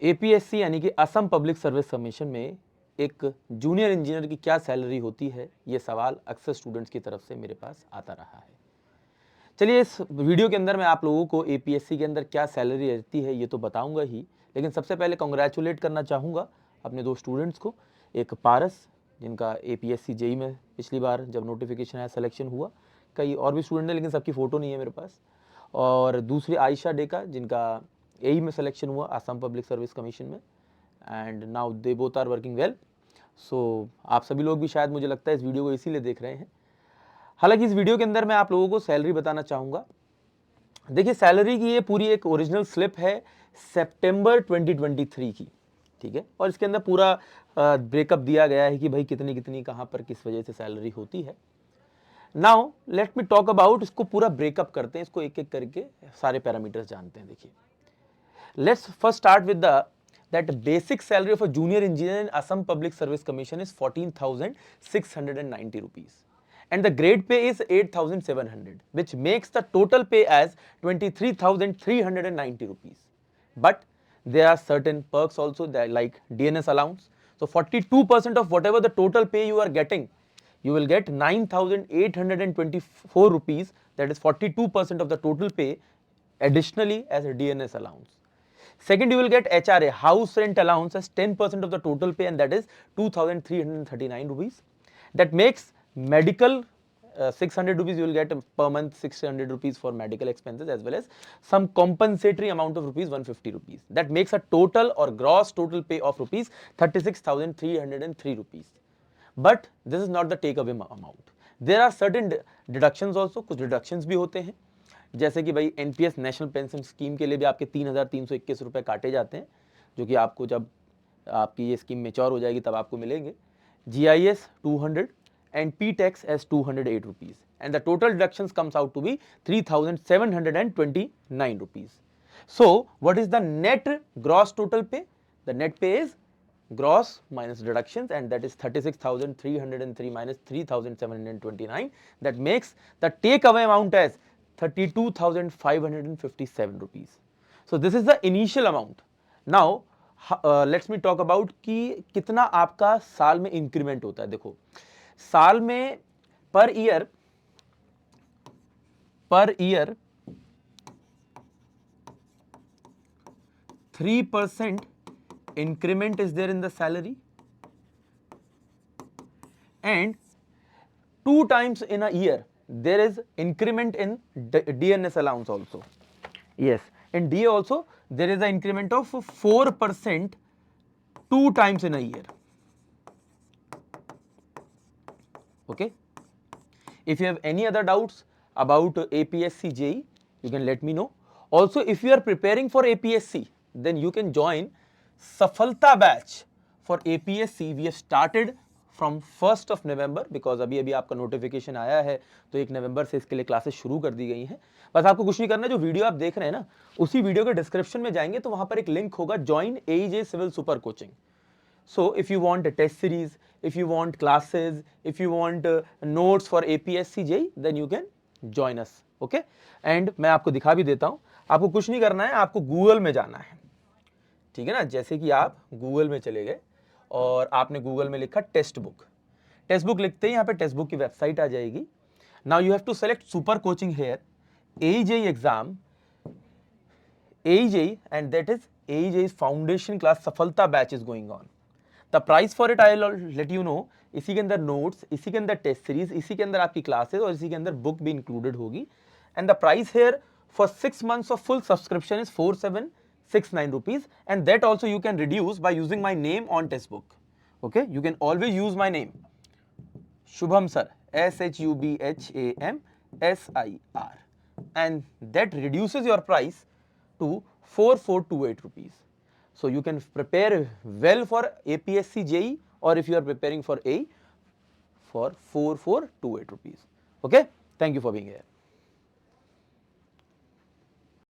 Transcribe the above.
APSC यानी कि Assam public service commission में एक जूनियर इंजीनियर की क्या सैलरी होती है, ये सवाल अक्सर स्टूडेंट्स की तरफ से मेरे पास आता रहा है। चलिए इस वीडियो के अंदर मैं आप लोगों को एपीएससी के अंदर क्या सैलरी रहती है ये तो बताऊंगा ही, लेकिन सबसे पहले कॉन्ग्रेचुलेट करना चाहूँगा अपने दो स्टूडेंट्स को। एक पारस जिनका एपीएससी जेई में पिछली बार जब नोटिफिकेशन आया सिलेक्शन हुआ, कई और भी स्टूडेंट हैं लेकिन सबकी फ़ोटो नहीं है मेरे पास। और दूसरी आयशा डेका जिनका एई में सिलेक्शन हुआ असम पब्लिक सर्विस कमीशन में, and now they both are working well. सो आप सभी लोग भी शायद मुझे लगता है इस वीडियो को इसीलिए देख रहे हैं। हालांकि इस वीडियो के अंदर मैं आप लोगों को सैलरी बताना चाहूँगा। देखिए सैलरी की ये पूरी एक ओरिजिनल स्लिप है सितंबर 2023 की, ठीक है, और इसके अंदर पूरा ब्रेकअप दिया गया है कि भाई कितनी कितनी कहाँ पर किस वजह से सैलरी होती है। Now let me talk about, इसको पूरा ब्रेकअप करते हैं, इसको एक एक करके सारे पैरामीटर्स जानते हैं। देखिए let's first start with the that basic salary of a junior engineer in Assam Public Service Commission is 14,690 rupees and the grade pay is 8,700, which makes the total pay as 23,390 rupees. But there are certain perks also that like DNS allowance. So 42% of whatever the total pay you are getting, you will get 9,824 rupees, that is 42% of the total pay additionally as a DNS allowance. Second, you will get HRA, house rent allowance, as 10% of the total pay, and that is 2,339 rupees. That makes medical 600 rupees you will get per month, 600 rupees for medical expenses, as well as some compensatory amount of rupees 150 rupees. That makes a total or gross total pay of rupees 36,303 rupees. But this is not the take away amount. There are certain deductions also, कुछ deductions भी होते हैं, जैसे कि भाई NPS national pension scheme के लिए भी आपके 3,321 रुपये काटे जाते हैं, जो कि आपको जब आपकी ये स्कीम मेच्योर हो जाएगी तब आपको मिलेंगे। GIS 200 and P tax as 208 rupees and the total deductions comes out to be 3,729 rupees. So what is the net gross total pay? The net pay is gross minus deductions, and that is 36,303 minus 3,729. That makes the take away amount as 32,557 rupees. So this is the initial amount. Now let's me talk about कि कितना आपका साल में increment होता है। देखो साल में per year 3% increment is there in the salary, and 2 times in a year there is increment in DNS allowance also. Yes, in DA also there is an increment of 4% 2 times in a year. Okay, if you have any other doubts about APSC JEE, you can let me know. Also, if you are preparing for APSC, then you can join Safalta batch for APSC. We have started from 1st of November because अभी आपका notification आया है तो 1 नवंबर से इसके लिए classes शुरू कर दी गई हैं। बस आपको कुछ नहीं करना है, जो वीडियो आप देख रहे हैं ना उसी वीडियो के डिस्क्रिप्शन में जाएंगे तो वहां पर एक लिंक होगा join AEJ civil super coaching. So if you want a test series, if you want classes, if you want notes for APSC JEE, then you can join us. Okay? And मैं आपको दिखा भी देता हूं, आपको कुछ नहीं करना है, आपको गूगल में जाना है, ठीक है ना। जैसे कि आप गूगल में चले गए और आपने गूगल में लिखा टेक्स्ट बुक, टेक्स्ट बुक लिखते ही यहाँ पे टेक्स्ट बुक की वेबसाइट आ जाएगी. Now you have to select super coaching here AEJ exam AEJ, and that is AEJ foundation class Safalta batch is going on. The price for it I will let you know. इसी के अंदर notes, इसी के अंदर test series, इसी के अंदर आपकी क्लासेस और इसी के अंदर बुक भी इंक्लूडेड होगी. And the price here for 6 months of full subscription is 4,769 rupees, and that also you can reduce by using my name on textbook. Okay, you can always use my name Shubham Sir, SHUBHAMSIR, and that reduces your price to 4,428 rupees. So you can prepare well for APSC JEE, or if you are preparing for A, for 4,428 rupees. Okay, thank you for being here.